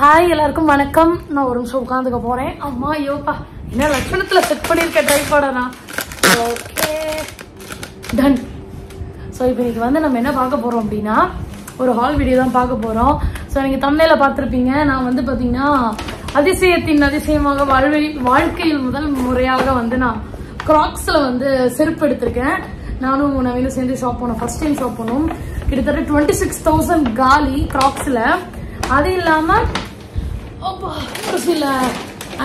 Hi எல்லாருக்கும் வணக்கம். நான் ஒரு நிமிஷம் உட்காந்துக்க போறேன். அம்மா யோப்பா என்ன லட்சணத்துல செட் பண்ணிருக்க ட்ரைபாடா. Okay done. ஸோ இப்போ இன்னைக்கு வந்து நம்ம என்ன பார்க்க போறோம் அப்படின்னா ஒரு ஹால் வீடியோ தான் பார்க்க போறோம். ஸோ நீங்க தம்ப்நெயில பார்த்துருப்பீங்க. நான் வந்து பாத்தீங்கன்னா அதிசயத்தின் அதிசயமாக வாழ்க்கையில் முதல் முறையாக வந்து நான் கிராக்ஸ்ல வந்து செருப்பு எடுத்திருக்கேன். நானும் நவீனும் சேர்ந்து ஷாப் போனோம். ஃபர்ஸ்ட் டைம் ஷாப் போனோம். கிட்டத்தட்ட 26,000 காலி கிராக்ஸ்ல. அது இல்லாம ஒரு சில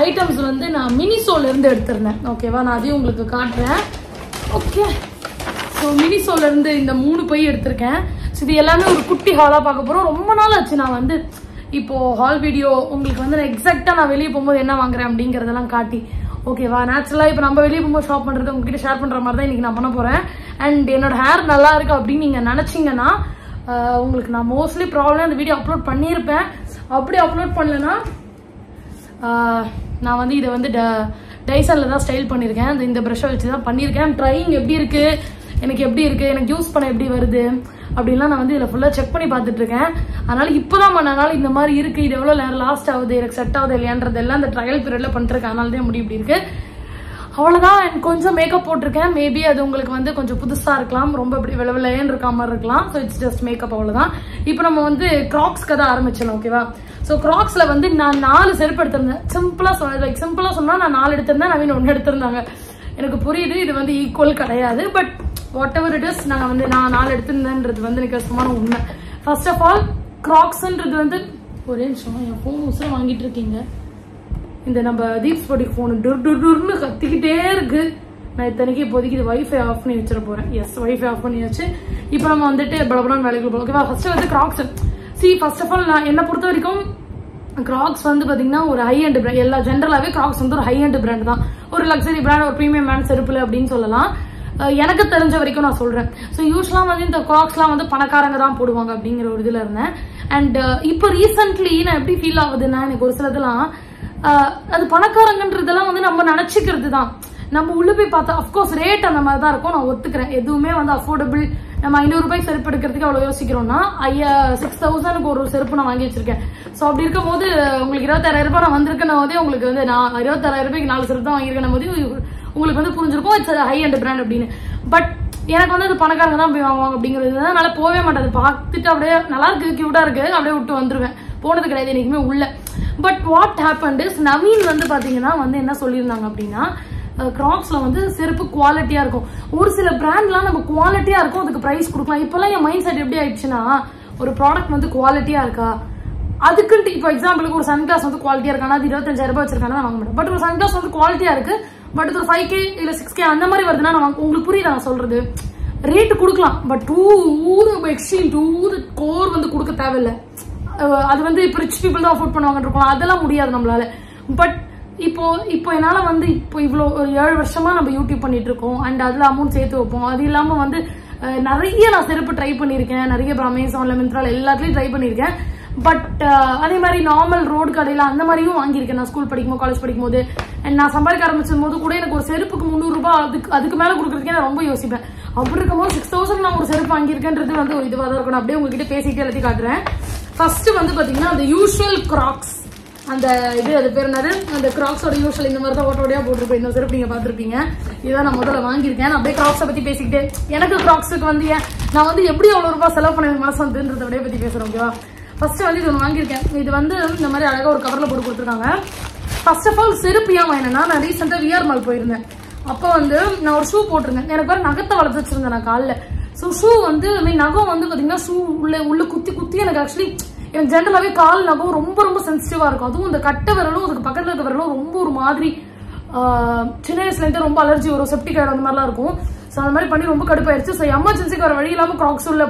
ஐட்டம்ஸ் வந்து நான் மினிசோல இருந்து எடுத்திருந்தேன். ஓகேவா, நான் அதையும் உங்களுக்கு காட்டுறேன். ஓகே, ஸோ மினிசோல இருந்து இந்த 3 பை எடுத்திருக்கேன். ஸோ இது எல்லாமே ஒரு குட்டி ஹாலா பார்க்க போறோம். ரொம்ப நாள் ஆச்சு நான் வந்து இப்போ ஹால் வீடியோ உங்களுக்கு வந்து எக்ஸாக்டா நான் வெளியே போகும்போது என்ன வாங்குறேன் அப்படிங்கறதெல்லாம் காட்டி. ஓகேவா, நேச்சுரலா இப்போ நம்ம வெளியே போகும்போது ஷாப் பண்றது உங்ககிட்ட ஷேர் பண்ற மாதிரி தான் இன்னைக்கு நான் பண்ண போறேன். அண்ட் என்னோட ஹேர் நல்லா இருக்கு அப்படின்னு நீங்க நினைச்சீங்கன்னா உங்களுக்கு நான் மோஸ்ட்லி ப்ராப்ளம் அந்த வீடியோ அப்லோட் பண்ணியிருப்பேன். அப்படி அப்லோட் பண்ணலன்னா நான் வந்து இதை வந்து டைசன்ல தான் ஸ்டைல் பண்ணியிருக்கேன். இந்த ப்ரஷ்ஷை வச்சு தான் பண்ணியிருக்கேன். ட்ரையிங் எப்படி இருக்கு, எனக்கு எப்படி இருக்கு, எனக்கு யூஸ் பண்ண எப்படி வருது அப்படின்லாம் நான் வந்து இதில் ஃபுல்லாக செக் பண்ணி பார்த்துட்டு இருக்கேன். அதனால இப்போதான் பண்ணனால இந்த மாதிரி இருக்கு, இது எவ்வளோ நேரம் லாஸ்ட் ஆகுது, எனக்கு செட் ஆகுது இல்லையான்றது எல்லாம் இந்த ட்ரையல் பீரியட்ல பண்ணிருக்கேன். அதனால தான் முடி இப்படி இருக்கு. அவ்வளவுதான். கொஞ்சம் மேக்கப் போட்டிருக்கேன். மேபி அது உங்களுக்கு வந்து கொஞ்சம் புதுசா இருக்கலாம், ரொம்ப இப்படி விளவிலையன்னு இருக்க மாதிரி இருக்கலாம். ஸோ இட்ஸ் ஜஸ்ட் மேக்கப், அவ்வளவுதான். இப்போ நம்ம வந்து கிராக்ஸ் கதை ஆரம்பிச்சிடலாம். ஓகேவா, ஸோ கிராக்ஸ்ல வந்து நான் 4 செருப்பு எடுத்திருந்தேன். சிம்பிளா சொன்னா நான் 4 எடுத்திருந்தேன், நவீன் 1 எடுத்திருந்தாங்க. எனக்கு புரியுது இது வந்து ஈக்குவல் கிடையாது. But what ever it is, நான் 4 எடுத்திருந்தேன்றது வந்து எனக்கு கஷ்டமான உண்மை. ஃபர்ஸ்ட் ஆஃப் ஆல் கிராக்ஸ்ன்றது வந்து ஒரே நிமிஷம், என் போன் உசுர வாங்கிட்டு இருக்கீங்க. இந்த நம்ம தீப்ஸ் போடி போன் டுர்னு கத்திக்கிட்டே இருக்கு. நான் இத்தனைக்கு இப்போதைக்கு இது வைஃபை ஆஃப் பண்ணி வச்சிட போறேன். எஸ், வைஃபை ஆஃப் பண்ணி வச்சு இப்போ நம்ம வந்துட்டு பலபலான வேலைக்கு போகலாம். ஓகேவா, ஃபர்ஸ்ட் வந்து கிராக்ஸ். ஃபர்ஸ்ட் ஆஃப் ஆல் நான் என்ன பொறுத்த வரைக்கும் கிராக்ஸ் வந்து பாத்தீங்கன்னா ஒரு ஹை அண்ட் பிராண்ட். எல்லா ஜென்ரலாவே கிராக்ஸ் வந்து ஒரு ஹை அண்ட் பிராண்ட் தான், ஒரு லக்ஸரி பிராண்ட், ஒரு பிரீமியம் பிராண்ட் செருப்புல அப்படின்னு சொல்லலாம். எனக்கு தெரிஞ்ச வரைக்கும் நான் சொல்றேன். ஸோ யூஸ்வலா வந்து இந்த கிராக்ஸ்லாம் வந்து பணக்காரங்க தான் போடுவாங்க அப்படிங்கிற ஒரு இதுல இருந்தேன். அண்ட் இப்போ ரீசென்ட்லி நான் எப்படி ஃபீல் ஆகுதுன்னா, எனக்கு ஒரு சிலதெல்லாம் அது பணக்காரங்கன்றதெல்லாம் வந்து நம்ம நினைச்சுக்கிறது தான். நம்ம உள்ள போய் பார்த்தா அப்கோர்ஸ் ரேட் அந்த மாதிரி தான் இருக்கும், நான் ஒத்துக்கிறேன். எதுவுமே வந்து அஃபோர்டபிள். நம்ம 500 ரூபாய்க்கு செருப்பு எடுக்கிறதுக்கு அவ்வளவு யோசிக்கிறோம்னா 6,000 ஒரு செருப்பு நான் வாங்கி வச்சிருக்கேன். ஸோ அப்படி இருக்கும் போது உங்களுக்கு 26,000 ரூபாய் நான் வந்திருக்கேன் போதே உங்களுக்கு வந்து நான் 26,000 ரூபாய்க்கு 4 செருப்பு தான் வாங்கியிருக்கேன் போது உங்களுக்கு வந்து புரிஞ்சிருக்கும் இட்ஸ் ஹை அண்ட் பிராண்ட் அப்படின்னு. பட் எனக்கு வந்து அது பணக்காரங்க தான் போய் வாங்குவாங்க அப்படிங்கிறது அதனால போவே மாட்டேன். பார்த்துட்டு அப்படியே நல்லா இருக்கு, கியூட்டா இருக்கு, அப்படியே விட்டு வந்துருவேன். போனது கிடையாது என்னைக்குமே உள்ள. But what happened is, Naveen வந்து பாத்தீங்கன்னா வந்து என்ன சொல்லியிருந்தாங்க அப்படின்னா, கிராக்ஸ்ல வந்து செருப்பு குவாலிட்டியா இருக்கும். ஒரு சில பிராண்ட்லாம் நம்ம குவாலிட்டியா இருக்கும், அதுக்கு பிரைஸ் கொடுக்கலாம். இப்பெல்லாம் என் மைண்ட் செட் எப்படி ஆயிடுச்சுன்னா, ஒரு ப்ராடக்ட் வந்து குவாலிட்டியா இருக்கா அதுக்குன்ட்டு இப்போ எக்ஸாம்பிளுக்கு ஒரு சன்கிளாஸ் வந்து குவாலிட்டியா இருக்கானா, அது 25,000 ரூபாய் வச்சிருக்கானா வாங்க மாட்டேன். பட் ஒரு சன்கிளாஸ் வந்து குவாலிட்டியா இருக்கு, பட் ஒரு 5K இல்ல 6K அந்த மாதிரி வருதுன்னா உங்களுக்கு புரியுதா நான் சொல்றது? ரேட்டு கொடுக்கலாம், பட் எக்ஸ்ட்ரீம் கோர் வந்து கொடுக்க தேவையில்லை. அது வந்து இப்போ ரிச் பீப்புள் தான் அஃபோர்ட் பண்ணுவாங்க இருக்கலாம், அதெல்லாம் முடியாது நம்மளால. பட் இப்போ என்னால வந்து இப்போ இவ்வளோ 7 வருஷமா நம்ம யூடியூப் பண்ணிட்டு இருக்கோம். அண்ட் அதுல அமௌண்ட் சேர்த்து வைப்போம். அது இல்லாம வந்து நிறைய நான் செருப்பு ட்ரை பண்ணிருக்கேன். நிறைய அமேசான்ல மிந்த்ரால எல்லாத்துலயும் ட்ரை பண்ணிருக்கேன். பட் அதே மாதிரி நார்மல் ரோடு கடையில அந்த மாதிரியும் வாங்கியிருக்கேன். நான் ஸ்கூல் படிக்கும்போது, காலேஜ் படிக்கும்போது, நான் சம்பாதிக்க ஆரம்பிச்சும் போது கூட எனக்கு ஒரு செருப்புக்கு 300 ரூபாய் அதுக்கு மேல கொடுக்கறதுக்கே நான் ரொம்ப யோசிப்பேன். அப்படி இருக்கும்போது 6,000 நான் ஒரு செருப்பு வாங்கியிருக்கேன்றது வந்து இதுவாக தான் இருக்கணும். அப்படியே உங்ககிட்ட பேசிட்டு எல்லாத்தையும் காட்டுறேன். ஃபர்ஸ்ட் வந்து பாத்தீங்கன்னா அந்த யூஷுவல் கிராக்ஸ், அந்த அது பேர் என்னது, அந்த கிராக்ஸோட யூஷுவல் இந்த மாதிரி தான் ஓட்டோடையா போட்டிருப்பேன். இந்த செருப்பு நீங்க பாத்திருப்பீங்க. இதான் நான் முதல்ல வாங்கியிருக்கேன். நான் அப்படியே கிராக்ஸை பத்தி பேசிக்கிட்டே, எனக்கு கிராக்ஸுக்கு வந்து நான் வந்து எப்படி அவ்வளவு ரூபாய் செலவு பண்ண மனசு வந்துன்றத அப்படியே பத்தி பேசுறேன். ஓகேவா, ஃபர்ஸ்ட் வந்து இது ஒன்று வாங்கியிருக்கேன். இது வந்து இந்த மாதிரி அழகா ஒரு கவர்ல போட்டு கொடுத்துருக்காங்க. ஃபர்ஸ்ட் ஆஃப் ஆல் செருப்பு ஏன் வாங்கினேன்னா, நான் ரீசெண்டா விஆர் மால் போயிருந்தேன். அப்போ வந்து நான் ஒரு ஷூ போட்டிருந்தேன். எனக்கு வேற நகத்தை வளர்த்து வச்சிருந்தேன் நான் காலில். ஸோ ஷூ வந்து நகம் வந்து பாத்தீங்கன்னா ஷூ உள்ள குத்தி எனக்கு ஆக்சுவலி எனக்கு ஜென்ரலாவே கால் நகம் ரொம்ப ரொம்ப சென்சிட்டிவா இருக்கும். அதுவும் இந்த கட்டை விரலும் அதுக்கு பக்கத்துல இருக்க விரலும் ரொம்ப ஒரு மாதிரி சின்ன வயசுல இருந்து ரொம்ப அலர்ஜி வரும், செப்டிக் ஆயிடும், அந்த மாதிரிலாம் இருக்கும். ஸோ அந்த மாதிரி பண்ணி ரொம்ப கடுப்பாயிருச்சு. ஸோ எமர்ஜென்சிக்கு வர வழி இல்லாம கிராக்ஸ் உள்ள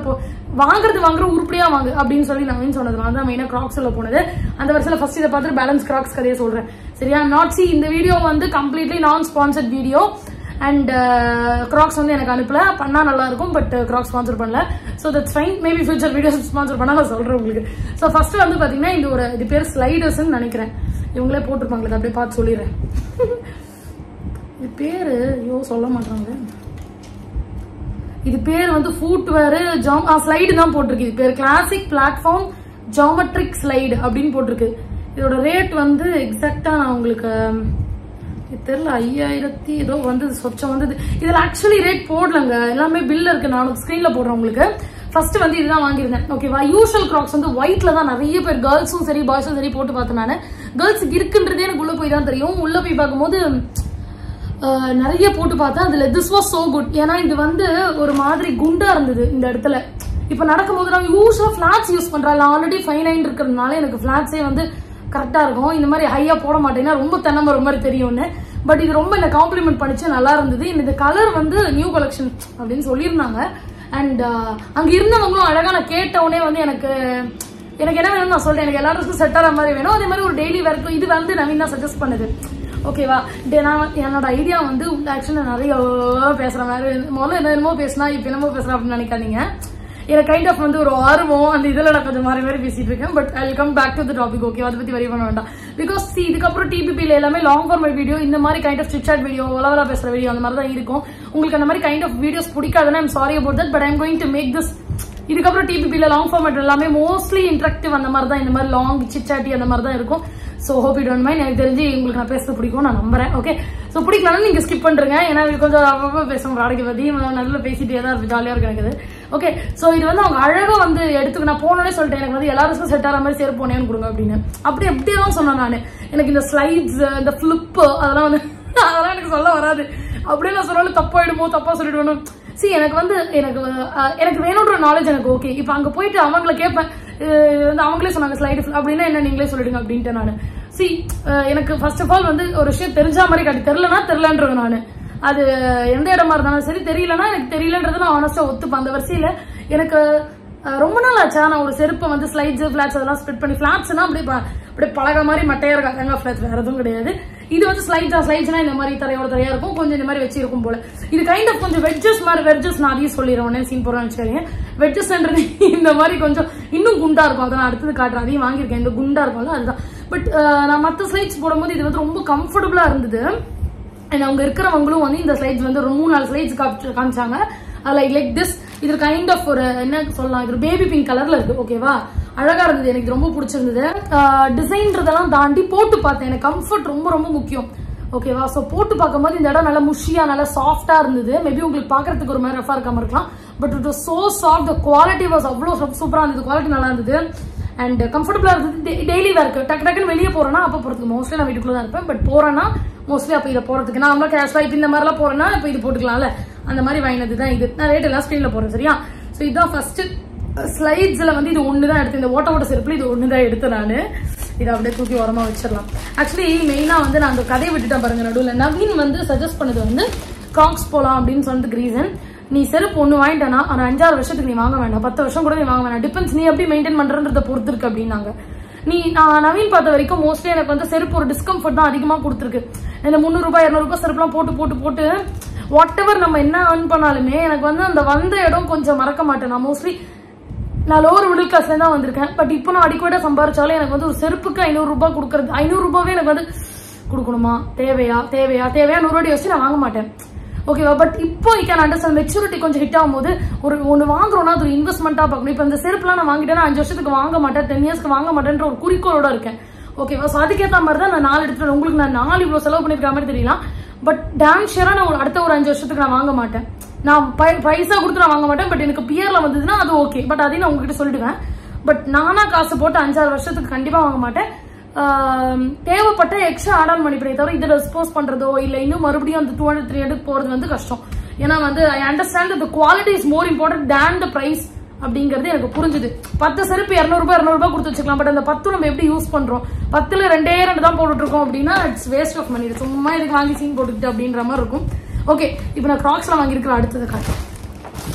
வாங்குற உருப்படியா வாங்கு அப்படின்னு சொல்லி நான் சொன்னதுனால தான் மெயினா கிராக்ஸ் உள்ள போனது. அந்த வருஷத்துல ஃபர்ஸ்ட் இதை பார்த்துட்டு பேலன்ஸ் கிராக்ஸ் கதையை சொல்றேன். சரியா, நாட் சி இந்த வீடியோ வந்து கம்ப்ளீட்லி நான் ஸ்பான்சர்ட் வீடியோ. அண்ட் கிராக்ஸ் வந்து எனக்கு அனுப்பல, பண்ணா நல்லா இருக்கும். பட் கிராக்ஸ் ஸ்பான்சர் பண்ணல. So that's fine. Maybe future videos sponsor பண்ணா நான் சொல்றேன் உங்களுக்கு. ஸோ ஃபர்ஸ்ட் வந்து பாத்தீங்கன்னா இது பேர் ஸ்லைடர்ஸ் நினைக்கிறேன். இவங்களே போட்டிருப்பாங்களுக்கு, அப்படியே பார்த்து சொல்லிடுறேன். இது பேரு சொல்ல மாட்டாங்க. இது பேர் வந்து ஃபுட்வேர் ஸ்லைடு தான் போட்டிருக்கு. இது பேர் கிளாசிக் பிளாட்ஃபார்ம் ஜாமெட்ரிக் ஸ்லைடு அப்படின்னு போட்டிருக்கு. இதோட ரேட் வந்து எக்ஸாக்டா நான் உங்களுக்கு தெரியல, 5000 ஏதோ வந்து சொச்சம் வந்தது. இதுல ஆக்சுவலி ரேட் போடலங்க, எல்லாமே பில் இருக்கு. நான் ஸ்கிரீன்ல போடுறேன் உங்களுக்கு. ஃபர்ஸ்ட் வந்து இதுதான் வாங்கியிருந்தேன். ஓகேவா, யூஷுவல் கிராக்ஸ் வந்து ஒயிட்ல தான் நிறைய பேர் கேர்ள்ஸும் சரி பாய்ஸும் சரி போட்டு பார்த்தேன். நான் கேர்ள்ஸுக்கு இருக்குன்றதே எனக்கு உள்ள போய் தான் தெரியும். உள்ள போய் பார்க்கும்போது நிறைய போட்டு பார்த்தேன். அதுல திஸ் வாஸ் சோ குட். ஏன்னா இது வந்து ஒரு மாதிரி குண்டா இருந்தது இந்த இடத்துல. இப்ப நடக்கும்போது நான் யூஸ்வலா பிளாட்ஸ் யூஸ் பண்றேன். ஆல்ரெடி 5'9" இருக்கிறதுனால எனக்கு பிளாட்ஸே வந்து கரெக்டா இருக்கும். இந்த மாதிரி ஹையா போட மாட்டேன்னா ரொம்ப தென்னமரம் மாதிரி தெரியும்னு. பட் இது ரொம்ப என்ன காம்ப்ளிமெண்ட் பண்ணிச்சு, நல்லா இருந்தது. இந்த கலர் வந்து நியூ கலெக்ஷன் அப்படின்னு சொல்லியிருந்தாங்க. அண்ட் அங்க இருந்தவங்களும் அழகா, நான் கேட்டவுடனே வந்து எனக்கு என்ன வேணும்னு நான் சொல்றேன். எனக்கு எல்லாருக்கும் செட் ஆகிற மாதிரி வேணும். அதே மாதிரி ஒரு டெய்லி வேர்க்கும் இது வந்து நவீன் தான் சஜஸ்ட் பண்ணுது. ஓகேவா, நான் என்னோட ஐடியா வந்து ஆக்சுவலா நிறைய பேசுற மாதிரி, முதல்ல என்னமோ பேசினா இப்ப என்னமோ பேசுறேன் அப்படின்னு நினைக்காதீங்க. எனக்கு கைண்ட் ஆஃப் வந்து ஒரு ஆர்வம் அந்த இதுல நான் கொஞ்சம் மாறி மாதிரி பேசிட்டு இருக்கேன். But I will come back to the topic. Okay, அதை பத்தி வரி பண்ண வேண்டாம். பிகாஸ் இதுக்கப்புறம் டிபிபில எல்லாமே லாங் ஃபார்மேட் வீடியோ, இந்த மாதிரி kind of chit chat video, வளவலா பேசுற வீடியோ அந்த மாதிரி தான் இருக்கும். உங்களுக்கு அந்த மாதிரி கைண்ட் ஆஃப் வீடியோஸ் பிடிக்காதுன்னா I'm sorry about that. But I'm going to make this. இதுக்கப்புறம் டிபிபில லாங் ஃபார்மேட் எல்லாமே மோஸ்ட்லி இன்டராக்டிவ் அந்த மாதிரி தான், இந்த மாதிரி லாங் சிட் சாட்டி அந்த மாதிரி தான் இருக்கும். So hope you don't mind. எனக்கு தெரிஞ்சு உங்களுக்கு நான் பேசுறது பிடிக்கும் நான் நம்புறேன். ஓகே, சோ பிடிக்கலன்னா நீங்க ஸ்கிப் பண்றீங்க. ஏன்னா கொஞ்சம் அப்பப்போ பேசுவோம் ப்ராடக்ட் பத்தி, நல்லா பேசிட்டே தான் இருக்கு, ஜாலியா இருக்கு எனக்கு. ஓகே, சோ இது வந்து அவங்க அழகா வந்து எடுத்துக்க. நான் போனோடனே சொல்லிட்டேன் எனக்கு வந்து எல்லாருக்கும் செட் ஆகிற மாதிரி செருப்பு போனேன்னு கொடுங்க அப்படின்னு. அப்படி எப்படிதான் சொன்னேன் நான். எனக்கு இந்த ஸ்லைட்ஸ், இந்த பிளிப் அதெல்லாம் வந்து அதெல்லாம் எனக்கு சொல்ல வராது. அப்படியே நான் சொன்னாலும் தப்பாயிடுமோ, தப்பா சொல்லிடுவேணும். எனக்கு வந்து எனக்கு வேணுன்ற நாலேஜ் எனக்கு ஓகே. இப்ப அங்க போயிட்டு அவங்களை கேட்பேன், அவங்களே சொன்னாங்க ஸ்லைடு அப்படின்னா என்ன நீங்களே சொல்லிடுங்க அப்படின்ட்டு நானு. எனக்கு ஃபர்ஸ்ட் ஆஃப் ஆல் வந்து ஒரு விஷயம் தெரிஞ்சா மாதிரி காட்டி, தெரியலன்னா தெரியலன்றது நானு. அது எந்த இடமா இருந்தாலும் சரி, தெரியலன்னா எனக்கு தெரியலன்றது நான் ஆனஸ்டா ஒத்துப்பேன். அந்த வரிசையில எனக்கு ரொம்ப நாள் ஆச்சா நான் ஒரு செருப்பை வந்து ஸ்லைட்ஸ் பிளாட்ஸ் அதெல்லாம் ஸ்ப்ரெட் பண்ணி, பிளாட்ஸ்னா அப்படியே பழக மாதிரி மட்டையா இருக்காங்க, பிளாட்ஸ் வேற எதுவும் கிடையாது. இது வந்து ஸ்லைட்ஸ்னா இந்த மாதிரி தரையோட தரையா இருக்கும், கொஞ்சம் இந்த மாதிரி வச்சிருக்கும் போல. இது கைண்ட் ஆஃப் கொஞ்சம் வெட்ஜஸ் மாதிரி, வெட்ஜஸ் நான் அதையும் சொல்லிடுறேன் சீன் போறேன்னு வச்சுக்கோங்க. வெட்ஜஸ்ன்றது இந்த மாதிரி கொஞ்சம் இன்னும் குண்டா இருக்கும். அதை நான் அடுத்தது காட்டுறேன். அதையும் வாங்கியிருக்கேன், இந்த குண்டா இருக்கும்ல அதுதான். பட் நான் மற்ற ஸ்லைட்ஸ் போடும்போது இது வந்து ரொம்ப கம்ஃபர்டபுளா இருந்தது. அவங்க இருக்கிறவங்களும் வந்து இந்த ஸ்லைட்ஸ் வந்து 3-4 ஸ்லைட்ஸ் காமிச்சாங்க. Like this. இது கைண்ட் ஆஃப் ஒரு என்ன சொல்லலாம், இது பேபி பிங்க் கலர்ல இருக்கு. ஓகேவா, அழகா இருந்தது, எனக்கு ரொம்ப பிடிச்சிருந்தது. டிசைன்றதெல்லாம் தாண்டி போட்டு பார்த்தேன். எனக்கு கம்ஃபர்ட் ரொம்ப ரொம்ப முக்கியம். ஓகேவா, சோ போட்டு பார்க்கும்போது இந்த இடம் நல்லா முஷியா நல்லா சாஃப்டா இருந்தது. மேபி உங்களுக்கு பாக்குறதுக்கு ஒரு மாதிரி ரஃபா இருக்காம இருக்கலாம். But it was so soft. The quality was அவ்வளவு சூப்பரா இருந்தது. குவாலிட்டி நல்லா இருந்தது அண்ட் கம்ஃபர்டபுளா இருந்தது. டெய்லி வேர்க்கு டக்கு டக்குன்னு வெளியே போறேன்னா அப்ப போறதுக்கு, மோஸ்ட்லி நான் வீட்டுக்குள்ள தான் இருப்பேன். பட் போறேன்னா மோஸ்ட்லி அப்ப இதை போறதுக்கு நான் அவ்வளவு கேஷ்வா இப்ப இந்த மாதிரி எல்லாம் போறேன்னா இப்ப இது போட்டுக்கலாம்ல, அந்த மாதிரி வாங்கினது தான் இது. நான் ரேட் எல்லாம் ஸ்கிரீன்ல போறேன் சரியா. சோ இதுதான் ஃபர்ஸ்ட் ஸ்லைட்ஸ்ல வந்து இது ஒண்ணுதான் எடுத்து, இந்த ஓட்ட செருப்புல இது ஒண்ணுதான் எடுத்து நான் இதை அப்படியே தூக்கி ஓரமா வச்சிடலாம். ஆக்சுவலி மெயினா வந்து நான் அந்த கதையை விட்டுட்டேன் பாருங்க நடுவில். நவீன் வந்து சஜஸ்ட் பண்ணது வந்து கிராக்ஸ் போலாம் அப்படின்னு சொன்னதுக்கு ரீசன், நீ செருப்பு ஒண்ணு வாங்கிட்டேன்னா ஒரு 5-6 வருஷத்துக்கு நீ வாங்க வேண்டாம், 10 வருஷம் கூட நீ வாங்க வேண்டாம், டிபெண்ட்ஸ் நீ எப்படி மெயின்டைன் பண்றன்றத பொறுத்து இருக்கு அப்படின்னாங்க. நான் நவீன் பார்த்த வரைக்கும் மோஸ்ட்லி எனக்கு வந்து செருப்பு ஒரு டிஸ்கம்ஃபர்ட் தான் அதிகமா கொடுத்துருக்கு. இந்த 300 ரூபாய் 200 ரூபாய் செருப்புலாம் போட்டு வாட் எவர் நம்ம என்ன ஏர்ன் பண்ணாலுமே எனக்கு வந்து அந்த வந்த இடம் கொஞ்சம் மறக்க மாட்டேன். நான் மோஸ்ட்லி நான் லோவர் மிடில் கிளாஸ்ல தான் வந்திருக்கேன். பட் இப்போ நான் அடிக்கோட சம்பாரிச்சாலும் எனக்கு வந்து ஒரு செருப்புக்கு 500 ரூபாய் கொடுக்கறது, 500 ரூபாவே எனக்கு வந்து கொடுக்கணுமா, தேவையா 100 ரூபாய் யோசிச்சு நான் வாங்க மாட்டேன். ஓகேவா, பட் இப்போ ஐ கேன் அண்டர்ஸ்டாண்ட். மெச்சூரிட்டி கொஞ்சம் ஹிட் ஆகும்போது ஒன்னு வாங்குறோம்னா அது ஒரு இன்வெஸ்ட்மெண்டா பார்க்கணும். இப்போ இந்த செருப்புலாம் நான் வாங்கிட்டேன்னா 5 வருஷத்துக்கு வாங்க மாட்டேன், 10 இயர்ஸ்க்கு வாங்க மாட்டேன்ற ஒரு குறிக்கோளோட இருக்கேன். ஓகேவா, சோ அதுக்கேற்ற மாதிரி தான் நான் 4 எடுத்துட்டு, உங்களுக்கு நான் 4 இவ்வளவு செலவு பண்ணிருக்கிற மாதிரி தெரியலாம். பட் டாம் ஷியரா நான் அடுத்த ஒரு 5 வருஷத்துக்கு நான் வாங்க மாட்டேன். நான் பைசா கொடுத்து நான் வாங்க மாட்டேன். பட் எனக்கு பியர்ல வந்ததுன்னா அது ஓகே. பட் அதையும் நான் உங்ககிட்ட சொல்லிடுவேன். பட் நானா காசு போட்டு 5-6 வருஷத்துக்கு கண்டிப்பா வாங்க மாட்டேன். தேவைப்பட்ட எக்ஸ்ட்ரா ஆட் ஆன் பண்ணிப்பேன். தவிர இதை ரெஸ்போஸ் பண்றதோ இல்ல இன்னும் மறுபடியும் அந்த 200-300 போறது வந்து கஷ்டம். ஏன்னா வந்து I understand the quality is more important than the price அப்படிங்கிறது எனக்கு புரிஞ்சுது. 10 செருப்பு 200 ரூபாய் கொடுத்து வச்சுக்கலாம். பட் அந்த 10 நம்ம எப்படி யூஸ் பண்றோம், 10ல 2 தான் போட்டுட்டு இருக்கோம் அப்படின்னா இட்ஸ் வேஸ்ட் ஆஃப் மணி. சும்மா இதுக்கு வாங்கி சீன் போட்டுக்கிட்டு அப்படின்ற மாதிரி இருக்கும். ஓகே, இப்போ நான் கிராக்ஸ்ல வாங்கியிருக்கிற அடுத்தது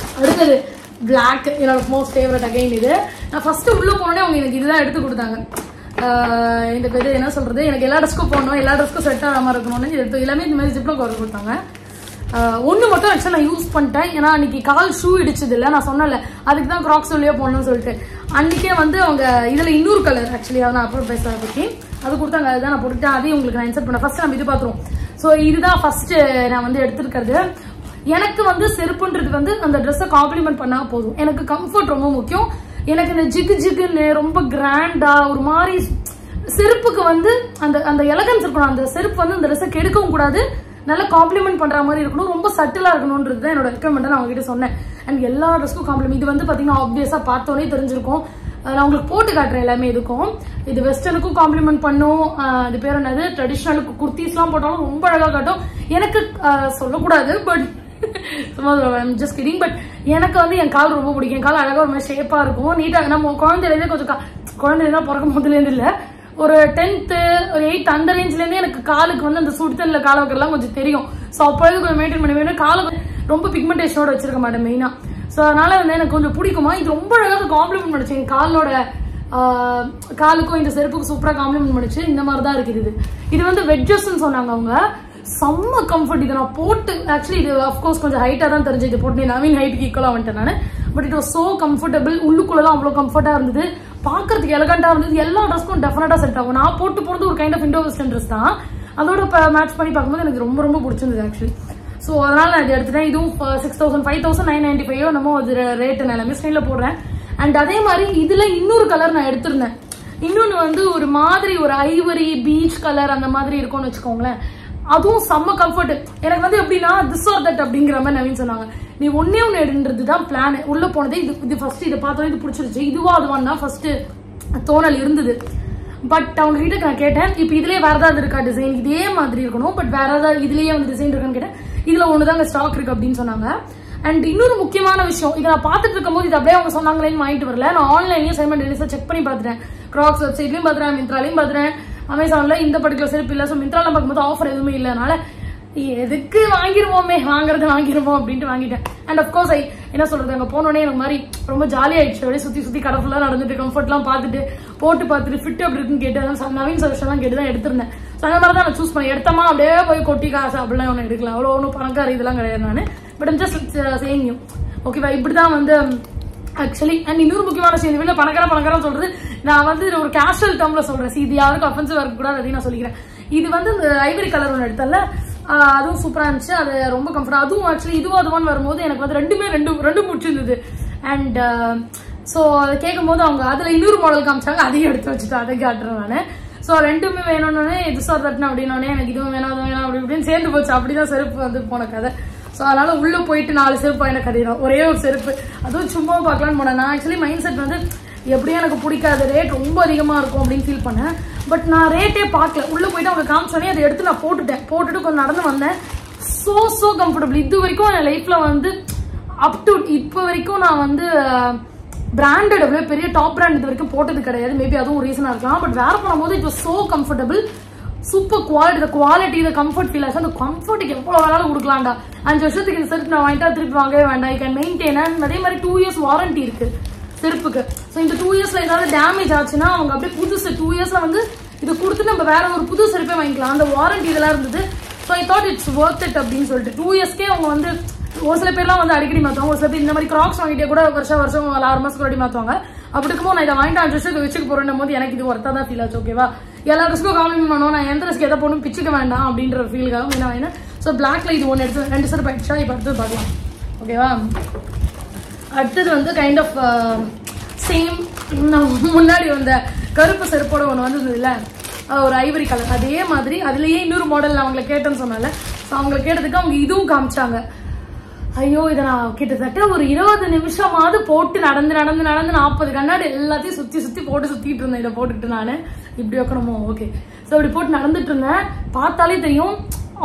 பிளாக், என்னோட மோஸ்ட் ஃபேவரட். அகைன் இது நான் ஃபர்ஸ்ட் உள்ள போனோடனே அவங்க எனக்கு இதுதான் எடுத்து கொடுத்தாங்க. இந்த பேரு என்ன சொல்றது, எனக்கு எல்லா ட்ரெஸ்க்கும் போடணும், எல்லா ட்ரெஸ்க்கும் செட் ஆகிற மாதிரி இருக்கணும்னு எடுத்து எல்லாமே இந்த மாதிரி ஜிப்ல கவர் கொடுத்தாங்க. ஒண்ணு மட்டும் ஆக்சுவலா நான் யூஸ் பண்ணிட்டேன். ஏன்னா அன்னைக்கு கால் ஷூ இடிச்சது இல்ல, நான் சொன்னல அதுக்கு தான் கிராக்ஸ் உள்ளே போடணும்னு சொல்லிட்டு. அன்னைக்கே வந்து அவங்க இதுல இன்னொரு கலர் ஆக்சுவலி அதை நான் அப்புறம் பேசுறத பத்தி அது கொடுத்தாங்க. அதுதான் நான் போட்டுட்டேன். அதையும் உங்களுக்கு நான் இன்சர்ட் பண்ணேன். ஃபர்ஸ்ட் நம்ம இது பாத்துருவோம். சோ இதுதான் ஃபர்ஸ்ட் நான் வந்து எடுத்திருக்கிறது. எனக்கு வந்து செருப்புன்றது வந்து அந்த ட்ரெஸ்ஸை காம்ப்ளிமெண்ட் பண்ணா போதும். எனக்கு கம்ஃபர்ட் ரொம்ப முக்கியம். எனக்கு இந்த ஜிகு ஜிகுன்னு ரொம்ப கிராண்டா ஒரு மாதிரி செருப்புக்கு வந்து அந்த அந்த எலகன்ஸ் இருக்கணும். அந்த செருப்பு வந்து அந்த ட்ரெஸ்ஸை கெடுக்கவும் கூடாது, நல்லா காம்ப்ளிமெண்ட் பண்ற மாதிரி இருக்கணும், ரொம்ப சட்டிலா இருக்கணும்ன்றது தான் என்னோட ரெக்கமெண்ட் நான் உங்ககிட்ட சொன்னேன். அண்ட் எல்லா ட்ரெஸ்க்கும் காம்ப்ளிமெண்ட். இது வந்து பாத்தீங்கன்னா ஆப்வியஸா பார்த்தோன்னே தெரிஞ்சிருக்கும். நான் உங்களுக்கு போட்டு காட்டுறேன் எல்லாமே. இதுக்கும் இது வெஸ்டர்னுக்கும் காம்ப்ளிமெண்ட் பண்ணும். இது பேர் என்னது, ட்ரெடிஷ்னலுக்கு குர்த்திஸ் எல்லாம் போட்டாலும் ரொம்ப அழகா காட்டும். எனக்கு சொல்லக்கூடாது, பட் ஜஸ்ட் கிடிங். பட் எனக்கு வந்து என் கால் ரொம்ப பிடிக்கும். என் கால் அழகா ஒரு மாதிரி ஷேப்பா இருக்கும், நீட்டாக. நம்ம குழந்தையிலேருந்தே கொஞ்சம் குழந்தைதான் பிறக்கும் போதுலேருந்து இல்லை, ஒரு 10th ஒரு 8th அந்த ரேஞ்ச்ல இருந்தே எனக்கு காலுக்கு வந்து அந்த சுடுதல்ல கால வைக்கிறதுலாம் கொஞ்சம் தெரியும். ஸோ அப்பொழுது கொஞ்சம் மெயின்டைன் பண்ண வேணும். காலை ரொம்ப பிக்மெண்டேஷனோட வச்சிருக்க மாட்டேன் மெயினா. ஸோ அதனால வந்து எனக்கு கொஞ்சம் பிடிக்குமா. இது ரொம்ப அழகாக காம்ப்ளிமெண்ட் பண்ணிச்சு என் காலோட காலுக்கும் இந்த செருப்புக்கு சூப்பரா காம்ப்ளிமெண்ட் பண்ணிச்சு. இந்த மாதிரி தான் இருக்குது. இது வந்து வெட்ஜஸ்ன்னு சொன்னாங்க அவங்க. செம்ம கம்ஃபர்ட். இதை நான் போட்டு ஆக்சுவலி இது அஃப்கோர்ஸ் கொஞ்சம் ஹைட்டா தான் தெரிஞ்சு இது போட்டு நவீன் ஹைட்டுக்கு ஈக்குவலா வந்துட்டேன் நான். But it was so comfortable. உள்ளுக்குள்ளலாம் அவ்வளோ கம்ஃபர்ட்டா இருந்தது, பாக்குறதுக்கு எலகண்டா இருந்தது. எல்லா ட்ரெஸ்க்கும் டெஃபினட்டா செட் ஆகும். நான் போட்டு போறது ஒரு kind of Indo western dress தான். அதோட மேட்ச் பண்ணி பார்க்கும்போது எனக்கு ரொம்ப ரொம்ப பிடிச்சிருந்தது ஆக்சுவலி. ஸோ அதனால நான் இது எடுத்துட்டேன். இதுவும் 6000 5995 நம்ம அது ரேட்டு நான் எல்லாமே ஸ்க்ரீன்ல போடுறேன். அண்ட் அதே மாதிரி இதுல இன்னொரு கலர் நான் எடுத்திருந்தேன். இன்னொன்னு வந்து ஒரு மாதிரி ஒரு ஐவரி பீச் கலர் அந்த மாதிரி இருக்கும்னு வச்சுக்கோங்களேன். அதுவும் செம்ம கம்ஃபர்ட். எனக்கு வந்து எப்படின்னா திஸ் ஆர் தட் அப்படிங்கிற மாதிரி நவீன் சொன்னாங்க. நீ ஒன்னே ஒன்னு எடுன்றதுதான் பிளான். உள்ள போனதே இது ஃபர்ஸ்ட் இதை பார்த்தோம், இது பிடிச்சிருச்சு, இதுவா அதுவான் தான் ஃபர்ஸ்ட் தோணல் இருந்தது. பட் அவங்க கிட்ட நான் கேட்டேன், இப்ப இதுலயே வேற ஏதாவது இருக்கா டிசைன், இதே மாதிரி இருக்கணும் பட் வேற ஏதாவது இதுலயே வந்து டிசைன் இருக்கான்னு கேட்டேன். இதுல ஒண்ணுதாங்க ஸ்டாக் இருக்கு அப்படின்னு சொன்னாங்க. அண்ட் இன்னொரு முக்கியமான விஷயம், இதை நான் பார்த்துட்டு இருக்கும் போது இது அப்படியே அவங்க சொன்னாங்களேன்னு வாங்கிட்டு வரல. நான் ஆன்லைன்லயும் சைமன் டெலிஸா செக் பண்ணி பார்த்துட்டேன். கிராக்ஸ் வெப்சைட்லயும் பாத்துறேன், மிந்த்ராலையும் பாத்துறேன், அமேசான்ல இந்த பர்டிகுலர் செருப்பு இல்ல. ஸோ மிந்த்ரால பார்க்கும்போது ஆஃபர் எதுவுமே இல்லைனால எதுக்கு வாங்கிருவோமே, வாங்கிருவோம் அப்படின்ட்டு வாங்கிட்டேன். அண்ட் அப்கோர்ஸ் என்ன சொல்றது, அங்க போனோடனே எனக்கு மாதிரி ரொம்ப ஜாலி ஆயிடுச்சு. அப்படியே சுத்தி சுத்தி கடை ஃபுல்லா நடந்துட்டு கம்ஃபர்ட் எல்லாம் பார்த்துட்டு போட்டு பார்த்துட்டு ஃபிட் அப்படி இருக்குன்னு கேட்டு நவீன் சஜஷன் தான் கேட்டு தான் எடுத்திருந்தேன். ஸோ அந்த மாதிரி தான் நான் சூஸ் பண்ணி எடுத்தமா அப்படியே போய் கொட்டி காசு அப்படிலாம் ஒன்று எடுக்கலாம். அவ்வளோ ஒன்றும் பணக்கார இதெல்லாம் கிடையாது நான். பட் ஜஸ்ட் சேயிங் யூ ஓகேவா. இப்படிதான் வந்து ஆக்சுவலி. அண்ட் இன்னொரு முக்கியமான விஷயம், இந்த வீட்டில் பணக்காரம் சொல்றது நான் வந்து ஒரு கேஷுவல் டேர்ம்ல சொல்றேன். இது யாருக்கும் அஃபென்சிவா இருக்கக்கூடாது அப்படின்னு நான் சொல்லிக்கிறேன். இது வந்து இந்த ஐவரி கலர் ஒன்று எடுத்தல, அதுவும் சூப்பரா இருந்துச்சு. அது ரொம்ப கம்ஃபர்ட். அதுவும் ஆக்சுவலி இதுவும் அதுவான்னு வரும்போது எனக்கு வந்து ரெண்டு முடிச்சிருந்தது. அண்ட் ஸோ அதை கேட்கும் போது அவங்க அதுல இன்னொரு மாடல் காமிச்சாங்க, அதையும் எடுத்து வச்சுட்டு அதை காட்டுறேன் நான். ஸோ ரெண்டுமே வேணும்னு இது சார் தட்டினேன் அப்படின்னோடனே எனக்கு இதுவும் வேணும் அதுவும் வேணும் அப்படி இப்படின்னு சேர்ந்து போச்சு. அப்படிதான் செருப்பு வந்து போன கதை. ஸோ அதனால உள்ள போயிட்டு 4 செருப்பு எனக்கு கட்டிடும், ஒரே ஒரு செருப்பு. அதுவும் சும்மா பார்க்கலான்னு போனேன். நான் ஆக்சுவலி மைண்ட் செட் வந்து எப்படியும் எனக்கு பிடிக்காது, ரேட் ரொம்ப அதிகமா இருக்கும் அப்படின்னு ஃபீல் பண்ணேன். பட் நான் ரேட்டே பார்க்கல, உள்ள போயிட்டு அவங்க காமிச்சோடனே அதை எடுத்து நான் போட்டுட்டு கொஞ்சம் நடந்து வந்தேன். So comfortable. இது வரைக்கும் என் லைஃப்ல வந்து அப் டு இப்போ வரைக்கும் நான் வந்து பிராண்டட் அவ்வளோ பெரிய டாப் பிராண்ட் இது வரைக்கும் போட்டது கிடையாது. மேபி அதுவும் ரீசனா இருக்கலாம். பட் வேற பண்ணும்போது it was so comfortable. Super quality இந்த கம்ஃபர்ட் ஃபீல் ஆச்சு. அந்த கம்ஃபர்ட்டுக்கு எவ்வளவு வேணாலும் கொடுக்கலாம்டா. 5 வருஷத்துக்கு இந்த செருப்பு நான் வாங்கிட்டா திருப்பி வாங்கவே வேண்டாம். I can maintain. அதே மாதிரி 2 years வாரண்டி இருக்கு செருப்புக்கு. ஸோ இந்த 2 yearsல ஏதாவது டேமேஜ் ஆச்சுன்னா அவங்க அப்படியே புதுசு 2 yearsல வந்து இது கொடுத்து நம்ம வேற ஒரு புது செருப்பே வாங்கிக்கலாம். அந்த வாரண்டி இதெல்லாம் இருந்தது. So I thought it's worth it அப்படின்னு சொல்லிட்டு 2 yearsக்கே அவங்க வந்து ஒரு சில பேர்லாம் வந்து அடிக்கடி மாற்றுவாங்க. ஒரு சில பேர் இந்த மாதிரி கிராக்ஸ் வாங்கிட்டே கூட வருஷம் 6 மாசத்துக்கு அடி மாற்றுவாங்க. அப்படி இருக்கும்போது நான் இதை வாங்கிட்டு 5 வருஷத்துக்கு வச்சுக்க போறேன் போது எனக்கு இது ஒர்த்தா தான் ஃபீல் ஆச்சு. ஓகேவா, எல்லா ட்ரெஸ்க்கும் காம்ப்ளிமெண்ட் பண்ணுவோம். நான் எந்த ட்ரெஸ்க்கு எதை போகணும் பிச்சுக்க வேண்டாம் அப்படின்ற ஃபீலுக்காக என்ன வேணும். ஸோ பிளாக்ல இது ஒன்று எடுத்து 2 செருப்பு ஆயிடுச்சா. இப்போ அடுத்தது பார்க்கலாம். ஓகேவா, அடுத்தது வந்து கைண்ட் ஆஃப் சேம் முன்னாடி வந்த கருப்பு செருப்போட ஒன்று வந்தது இல்லை, ஒரு ஐவரி கலர். அதே மாதிரி அதுலயே இன்னொரு மாடல் அவங்களை கேட்டேன்னு சொன்னால. ஸோ அவங்களை கேட்டதுக்கு அவங்க இதுவும் காமிச்சாங்க. ஐயோ, இதை நான் கிட்டத்தட்ட ஒரு 20 நிமிஷமாவது போட்டு நடந்து 40 கண்ணாடி எல்லாத்தையும் சுத்தி போட்டு சுத்திட்டு இருந்தேன். இதை போட்டுக்கிட்டு நான் இப்படி வைக்கணுமோ ஓகே. ஸோ இப்படி போட்டு நடந்துட்டு இருந்தேன். பார்த்தாலே தெரியும்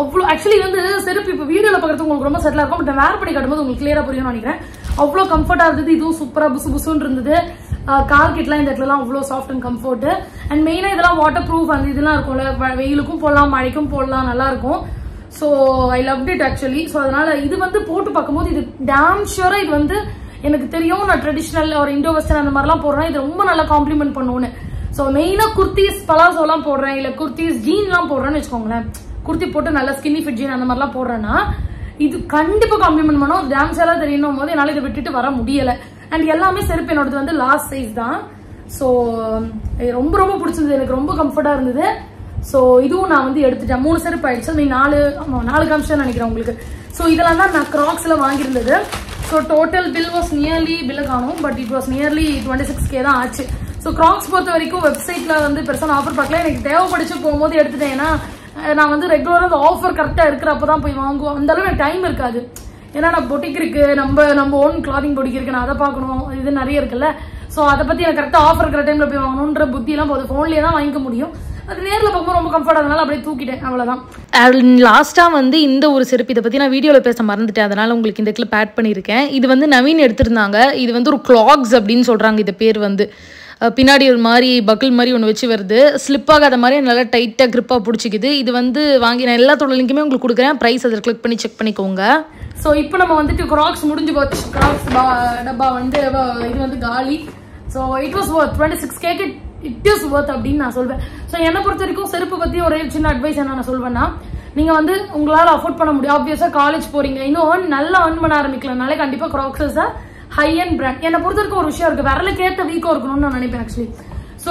அவ்வளோ. ஆக்சுவலி வந்து செருப்பு இப்போ வீடியோல பார்க்கறது உங்களுக்கு ரொம்ப செட்டில் இருக்கும். பட் வேர் பண்ணி காட்டும்போது உங்களுக்கு கிளியரா புரியும்னு நினைக்கிறேன். அவ்வளோ கம்ஃபர்டா இருந்தது. இதுவும் சூப்பரா புசுன்னு இருந்தது. கால் கிட்லாம் இந்த இடத்துலலாம் அவ்வளோ சாஃப்ட் அண்ட் கம்ஃபர்ட். அண்ட் மெயினா இதெல்லாம் வாட்டர் ப்ரூஃப் அந்த இதெல்லாம் இருக்கும்ல, வெயிலுக்கும் போடலாம் மழைக்கும் போடலாம், நல்லா இருக்கும். So I loved it actually. So அதனால இது வந்து போட்டு பார்க்கும்போது இது டேம் ஷூரா இது வந்து எனக்கு தெரியும். நான் ட்ரெடிஷனல் ஒரு இண்டோ வெஸ்டர்ன் அந்த மாதிரிலாம் போடுறேன். இது ரொம்ப நல்லா காம்ப்ளிமெண்ட் பண்ணுவோன்னு. ஸோ மெயினா குர்த்திஸ் பலாசோலாம் போடுறேன், இல்ல குர்த்திஸ் ஜீன்லாம் போடுறேன்னு வச்சுக்கோங்களேன். குர்த்தி போட்டு நல்லா ஸ்கின்னி ஃபிட் ஜீன் அந்த மாதிரிலாம் போடுறேன்னா இது கண்டிப்பா காம்ப்ளிமெண்ட் பண்ணும். டேம் ஷூரா தெரியணும் போது என்னால இதை விட்டுட்டு வர முடியல. அண்ட் எல்லாமே செருப்பு என்னோடது வந்து லாஸ்ட் சைஸ் தான். ஸோ ரொம்ப ரொம்ப பிடிச்சிருந்தது, எனக்கு ரொம்ப கம்ஃபர்டா இருந்தது. ஸோ இதுவும் நான் வந்து எடுத்துட்டேன். 3 செருப்பு ஆயிடுச்சு. 4 காமிச்சேன்னு நினைக்கிறேன் உங்களுக்கு. ஸோ இதெல்லாம் தான் நான் கிராக்ஸ்ல வாங்கியிருந்தது. So total bill was nearly பில்லை காணும், but it was nearly 26K தான் ஆச்சு. ஸோ கிராக்ஸ் பொறுத்த வரைக்கும் வெப்சைட்ல வந்து பெருசாக ஆஃபர் பார்க்கல. எனக்கு தேவைப்படிச்சு போகும்போது எடுத்துட்டேன். ஏன்னா நான் வந்து ரெகுலராக அந்த ஆஃபர் கரெக்டாக இருக்கிறப்ப தான் போய் வாங்குவோம். அந்த அளவு எனக்கு டைம் இருக்காது. ஏன்னா நான் பொட்டிக் இருக்கு, நம்ம ஓன் கிளாத்திங் பொட்டிக் இருக்கு, நான் அதை பார்க்கணும், இது நிறைய இருக்குல்ல. ஸோ அதை பத்தி எனக்கு கரெக்டாக ஆஃபர் இருக்கிற டைம்ல போய் வாங்கணுன்ற புத்தியெல்லாம் போகுது. ஃபோன்லேயே தான் வாங்கிக்க முடியும். அது நேரில் பார்க்கும்போது ரொம்ப கம்ஃபர்ட், அதனால அப்படியே தூக்கிட்டேன், அவ்வளோதான். லாஸ்ட்டாக வந்து இந்த ஒரு செருப்பு, இதை பற்றி நான் வீடியோவில் பேச மறந்துட்டேன், அதனால் உங்களுக்கு இந்த கிளிப் ஆட் பண்ணியிருக்கேன். இது வந்து நவீன் எடுத்திருந்தாங்க. இது வந்து ஒரு கிளாக்ஸ் அப்படின்னு சொல்கிறாங்க. இது பேர் வந்து பின்னாடி ஒரு மாதிரி பக்கிள் மாதிரி ஒன்று வச்சு வருது. ஸ்லிப் ஆகாத மாதிரி நல்லா டைட்டாக கிரிப்பாக பிடிச்சிக்குது. இது வந்து வாங்கி நான் எல்லாத்தோட லிங்க்குமே உங்களுக்கு கொடுக்குறேன். ப்ரைஸ் அதில் கிளிக் பண்ணி செக் பண்ணிக்கோங்க. ஸோ இப்போ நம்ம வந்துட்டு கிராக்ஸ் முடிஞ்சு போச்சு. கிராக்ஸ் டப்பா வந்து இது வந்து காலி. So it was worth 26K. It is worth அப்படின்னு நான் சொல்வேன். ஸோ என்னை பொறுத்த வரைக்கும் செருப்பு பற்றி ஒரே சின்ன அட்வைஸ் என்ன நான் சொல்வேன்னா, நீங்கள் வந்து உங்களால் அஃபோர்ட் பண்ண முடியும். ஆப்வியஸாக காலேஜ் போறீங்க, இன்னும் நல்லா earn பண்ண ஆரம்பிக்கலனாலே கண்டிப்பாக Crocs is high and brand. என்னை பொறுத்த வரைக்கும் ஒரு விஷயம் இருக்கு, விரலுக்கேற்ற வீக்கம் இருக்கணும்னு நான் நினைப்பேன் ஆக்சுவலி. ஸோ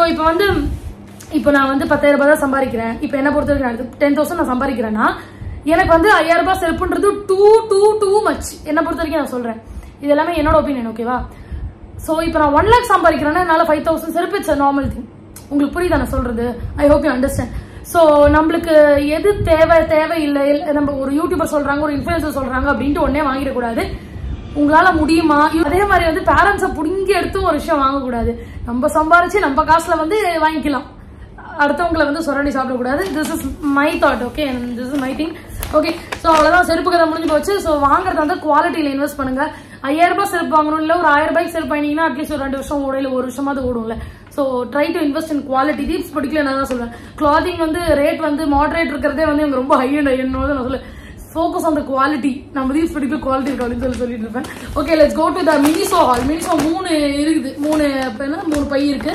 இப்போ நான் வந்து 10,000 ரூபாய் தான் சம்பாதிக்கிறேன். இப்போ என்ன பொறுத்த வரைக்கும் 10,000 நான் சம்பாதிக்கிறேன்னா எனக்கு வந்து 5,000 ரூபாய் செருப்புன்றது டூ மச். என்னை பொறுத்த வரைக்கும் நான் சொல்றேன், இது எல்லாமே என்னோட ஒப்பீனியன், ஓகேவா? ஸோ இப்போ நான் 1 lakh சம்பாதிக்கிறேன்னா என்னால் 5,000 செருப்பு இட்ஸ் நார்மல் திங். உங்களுக்கு புரியுதா நான் சொல்றது? I hope you understand. So நம்மளுக்கு எது தேவையில்லை, நம்ம ஒரு யூடியூபர் சொல்றாங்க, ஒரு இன்ஃபுளுசர் சொல்றாங்க அப்படின்ட்டு உடனே வாங்கிடக்கூடாது. உங்களால முடியுமா? அதே மாதிரி வந்து பேரண்ட்ஸை புடுங்கி எடுத்து ஒரு விஷயம் வாங்கக்கூடாது. நம்ம சம்பாரிச்சு நம்ம காசுல வந்து வாங்கிக்கலாம், அடுத்தவங்களை வந்து சுரண்டி சாப்பிடக்கூடாது. This is my thought, okay? This is my thing, okay? So அவ்வளோதான், செருப்பு கதை முடிஞ்சு போச்சு. ஸோ வாங்குறது வந்து குவாலிட்டியில் இன்வெஸ்ட் பண்ணுங்க. 5,000 ரூபாய் செருப்பு வாங்கணும், இல்லை ஒரு 1000 ரூபாய்க்கு செருப்பு வாங்கினீங்கன்னா அட்லீஸ்ட் ஒரு 2 வருஷம் ஓடும், இல்லை 1 வருஷமாவது ஓடும்ல. So try to invest in quality. தீப்ஸ் பர்டிகுலர் நான் தான் சொல்வேன். கிளாத்திங் வந்து ரேட் வந்து மாடரேட் இருக்கிறதே வந்து எனக்கு ரொம்ப ஹை அண்ட் ஹைன்னு நான் சொல்லுவேன். Focus on the quality. நம்ம தீப்ஸ் பர்டிகுலர் குவாலிட்டி இருக்கு அப்படின்னு சொல்லிட்டு இருப்பேன். Okay, let's go to the Miniso hall. Miniso 3 இருக்குது, 3 பை இருக்கு.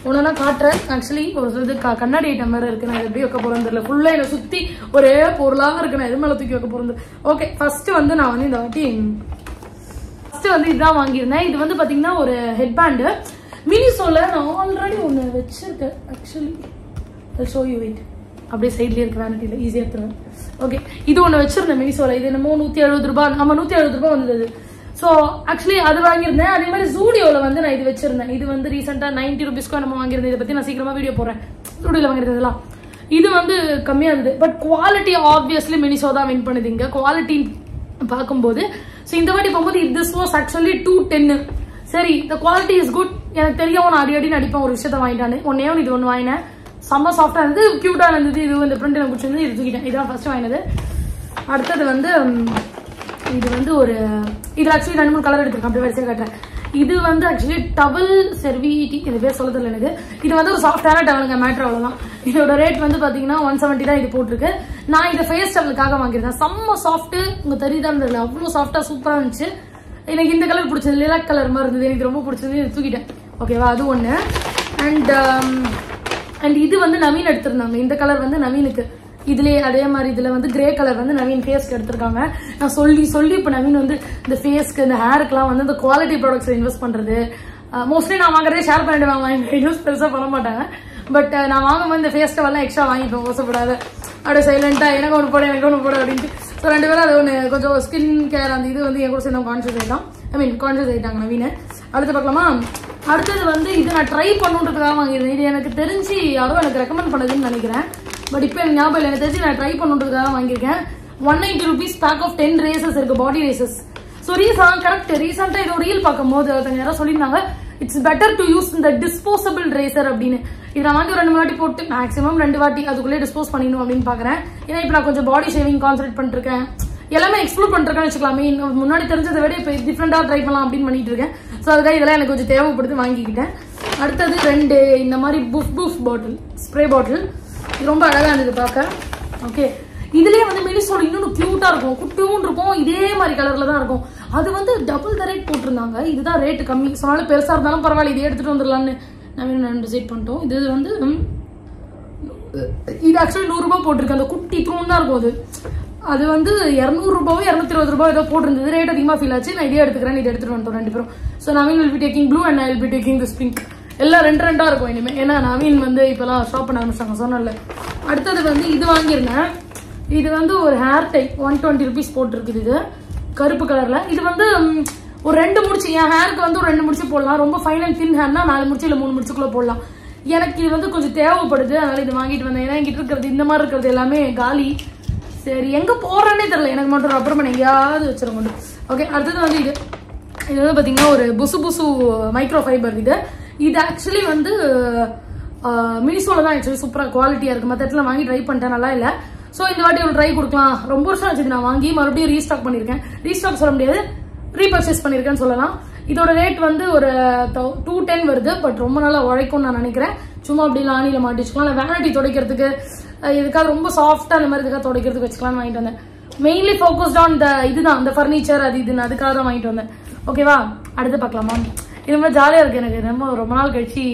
ஒன்னா காட்டுறேன். ஆக்சுவலி ஒரு இது கண்ணாடி ஐட்டம் வேற இருக்கு. நான் எப்படி வைக்க போறேன்னு தெரியல. ஃபுல்லா என்னை சுத்தி ஒரே பொருளாக இருக்கு. நான் எது மேல தூக்கி வைக்க போறது? ஓகே, ஃபர்ஸ்ட் வந்து நான் வந்து இந்த வாட்டி வந்து இதுதான் வாங்கியிருந்தேன். இது வந்து பாத்தீங்கன்னா ஒரு ஹெட் பேண்டு. மினிசோல நான் ஆல்ரெடி ஒன்று வச்சிருக்கேன். ஆக்சுவலி ஷோ யூ வெயிட், அப்படியே சைட்லேயே இருக்கு, வேனிட்டியில் ஈஸியாக எடுத்துருவேன். ஓகே, இது ஒன்று வச்சிருந்தேன் மினிசோல. இது என்னமோ 170 ரூபாய், நம்ம 170 ரூபாய் வந்தது. ஸோ ஆக்சுவலி அது வாங்கியிருந்தேன். அதே மாதிரி ஜூடியோவில் வந்து நான் இது வச்சிருந்தேன். இது வந்து ரீசெண்டாக 90 ரூபீஸ்க்கோ நம்ம வாங்கியிருந்தேன். இதை பற்றி நான் சீக்கிரமாக வீடியோ போடுறேன். ஜூடியோவில் வாங்கியிருந்ததுலாம் இது வந்து கம்மியாக இருந்தது. பட் குவாலிட்டி ஆப்வியஸ்லி மினிசோ தான் வின் பண்ணுது இங்கே குவாலிட்டி பார்க்கும்போது. ஸோ இந்த வாட்டி போகும்போது திஸ் வாஸ் ஆக்சுவலி 210. சரி, இந்த குவாலிட்டி இஸ் குட். எனக்கு தெரியும், நான் அடிக்கடி நடிப்பேன் ஒரு விஷயத்த வாங்கிட்டானு. இது ஒன்று வாங்கினேன். செம்ம சாஃப்டா இருந்தது, கியூட்டா இருந்தது. இது இந்த பிரிண்ட் எனக்கு பிடிச்சிருந்து இது தூக்கிட்டேன். இதான் ஃபர்ஸ்ட் வாங்கினது. அடுத்தது வந்து இது வந்து ஒரு இது ஆக்சுவலி 2-3 கலர் எடுத்துருக்கேன், அப்படி வரிசையாக காட்டுறேன். இது வந்து ஆக்சுவலி டவல் செர்விட்டி, இது பேர் சொல்ல தெரியல எனக்கு. இது வந்து ஒரு சாஃப்டான டவலுங்க, மேட்ரு அவ்வளோதான். இதோட ரேட் வந்து பார்த்தீங்கன்னா 170 தான் இது போட்டிருக்கு. நான் இதை ஃபேஸ் டவலுக்காக வாங்கியிருந்தேன். செம்ம சாஃப்ட்டு, உங்க தெரியுதான் தெரியல, அவ்வளோ சாஃப்டாக சூப்பராக இருந்துச்சு. எனக்கு இந்த கலர் பிடிச்சது, லிலாக் கலர் மாதிரி இருந்தது, எனக்கு ரொம்ப பிடிச்சது. இது தூக்கிட்டேன், ஓகேவா? அது ஒன்று. அண்ட் இது வந்து நவீன் எடுத்திருந்தாங்க. இந்த கலர் வந்து நவீனுக்கு. இதுலேயே அதே மாதிரி இதில் வந்து கிரே கலர் வந்து நவீன் ஃபேஸ்க்கு எடுத்திருக்காங்க. நான் சொல்லி இப்போ நவீன் வந்து இந்த ஃபேஸ்க்கு, இந்த ஹேருக்குலாம் வந்து இந்த குவாலிட்டி ப்ராடக்ட்ஸ் இன்வெஸ்ட் பண்ணுறது. மோஸ்ட்லி நான் வாங்குறதே ஷேர் பண்ணிட்டு வாங்க, யூஸ் பெருசாக பண்ண மாட்டாங்க. பட் நான் வாங்கும்போது இந்த ஃபேஸ் டவல்லாம் எக்ஸ்ட்ரா வாங்கிப்பேன், ஓசப்படாத. அப்படியே சைலண்டாக எனக்கு ஒன்று போட அப்படின்ட்டு. ஸோ 2 பேரும் அது ஒன்று கொஞ்சம் ஸ்கின் கேர் அந்த இது வந்து என் கூட சேர்ந்து கான்ஷியஸ் ஆகிட்டாங்க நவீன. அடுத்து பார்க்கலாமா? அடுத்தது வந்து இது நான் ட்ரை பண்ணுன்றதுக்காக வாங்கியிருந்தேன். இது எனக்கு தெரிஞ்சு யாரோ எனக்கு ரெக்கமெண்ட் பண்ணதுன்னு நினைக்கிறேன். பட் இப்போ எனக்கு ஞாபகம் இல்லை. எனக்கு தெரிஞ்சு நான் ட்ரை பண்ணுறதுக்காக வாங்கியிருக்கேன். 190 ரூபீஸ் பேக் ஆஃப் 10 ரேசஸ் இருக்கு, பாடி ரேசஸ். ஸோ கரெக்ட், ரீசெண்டாக இதோட ரீல் பார்க்கும்போது ஒருத்தங்க யாரோ சொல்லியிருந்தாங்க, இட்ஸ் பெட்டர் டு யூஸ் இந்த டிஸ்போசபிள் ரேசர் அப்படின்னு. இது நான் வாங்கி 2 வாட்டி போட்டு மேக்ஸிமம் 2 வாட்டி அதுக்குள்ளே டிஸ்போஸ் பண்ணிடணும் அப்படின்னு பார்க்குறேன். ஏன்னா இப்போ நான் கொஞ்சம் பாடி ஷேவிங் கான்சன்ட்ரேட் பண்ணிருக்கேன், எல்லாமே எக்ஸ்ப்ளோர் பண்ணிருக்கேன்னு வச்சுக்கலாமே. முன்னாடி தெரிஞ்சதை விட இப்போ டிஃப்ரெண்டாக ட்ரை பண்ணலாம் அப்படின்னு பண்ணிட்டு இருக்கேன். ஸோ அதுக்காக இதெல்லாம் எனக்கு கொஞ்சம் தேவைப்படுது, வாங்கிக்கிட்டேன். அடுத்தது 2 இந்த மாதிரி புஃப் பாட்டில், ஸ்ப்ரே பாட்டில். இது ரொம்ப அழகாக இருந்தது பார்க்க. ஓகே, இதுலேயே வந்து மினிசோட இன்னொன்று க்யூட்டாக இருக்கும், குட்டியும் இருக்கும், இதே மாதிரி கலரில் தான் இருக்கும். அது வந்து டபுள் த ரேட் போட்டிருந்தாங்க. இதுதான் ரேட்டு கம்மி. சொன்னாலும் பெருசாக இருந்தாலும் பரவாயில்ல, இதே எடுத்துகிட்டு வந்துடலான்னு நான் டிசைட் பண்ணிட்டோம். இது வந்து இது ஆக்சுவலி 100 ரூபாய் போட்டிருக்கு. அந்த குட்டி தூண் தான் இருக்கும். அது வந்து 200 ரூபாயோ 220 ரூபாய் ஏதோ போட்டிருந்தது. ரேட் அதிகமாக ஃபீல் ஆச்சு. நான் இதே எடுத்துக்கிறேன், இதை எடுத்துகிட்டு வந்துட்டோம் 2 பேரும். So Naveen will be taking blue and I will be taking this pink. எல்லாம் 2 இருக்கும் இனிமேல். ஏன்னா நவீன் வந்து இப்போலாம் ஷாப் பண்ண ஆரம்பிச்சாங்க, சொன்னல. அடுத்தது வந்து இது வாங்கியிருந்தேன். இது வந்து ஒரு ஹேர் டை 120 ரூபீஸ் போட்டிருக்குது. கருப்பு கலர்ல. இது வந்து ஒரு 2 முடிச்சு, என் ஹேருக்கு வந்து ஒரு 2 முடிச்சு போடலாம். ரொம்ப ஃபைன் அண்ட் தின் ஹேர்னா 4 முடிச்சு இல்ல 3 முடிச்சுக்குள்ள போடலாம். எனக்கு இது வந்து கொஞ்சம் தேவைப்படுது, அதனால இது வாங்கிட்டு வந்தேன். ஏன்னா என்கிட்ட இருக்கிறது இந்த மாதிரி இருக்கிறது எல்லாமே காலி. சரி எங்க போறேன்னே தெரியல, எனக்கு மட்டும் ரப்பர் பேண்ட் எங்கேயாவது வச்சிருக்கோம். ஓகே, அடுத்தது வந்து இது வந்து பாத்தீங்கன்னா ஒரு புசு மைக்ரோ ஃபைபர். இது ஆக்சுவலி வந்து மினிசோல தான் ஆக்சுவலி சூப்பரா குவாலிட்டியா இருக்கு. மற்ற இடத்துல வாங்கி ட்ரை பண்ணிட்டேன், நல்லா இல்ல. சோ இந்த வாட்டி ஒரு ட்ரை கொடுக்கலாம். ரொம்ப வருஷம் ஆச்சு நான் வாங்கி, மறுபடியும் ரீஸ்டாக் பண்ணிருக்கேன். ரீஸ்டாக் சொல்ல முடியாது, ரீபர்ச்சேஸ் பண்ணிருக்கேன்னு சொல்லலாம். இதோட ரேட் வந்து ஒரு 210 வருது. பட் ரொம்ப நாளா உழைக்கும்னு நான் நினைக்கிறேன். சும்மா அப்படி லானியில மாட்டிச்சுக்கலாம், இல்ல வேனிட்டி துடைக்கிறதுக்கு, இதுக்காக ரொம்ப சாஃப்டா அந்த மாதிரி இதுக்காக துடைக்கிறதுக்கு வச்சுக்கலாம்னு வாங்கிட்டு வந்தேன். மெயின்லி ஃபோக்கஸ்ட் ஆன் இதுதான், இந்த ஃபர்னிச்சர் அது இதுன்னு அதுக்காக தான் வாங்கிட்டு வந்தேன். ஓகேவா, அடுத்து பார்க்கலாமா? இது ரொம்ப ஜாலியா இருக்கு எனக்கு. ரொம்ப நாள் கழிச்சு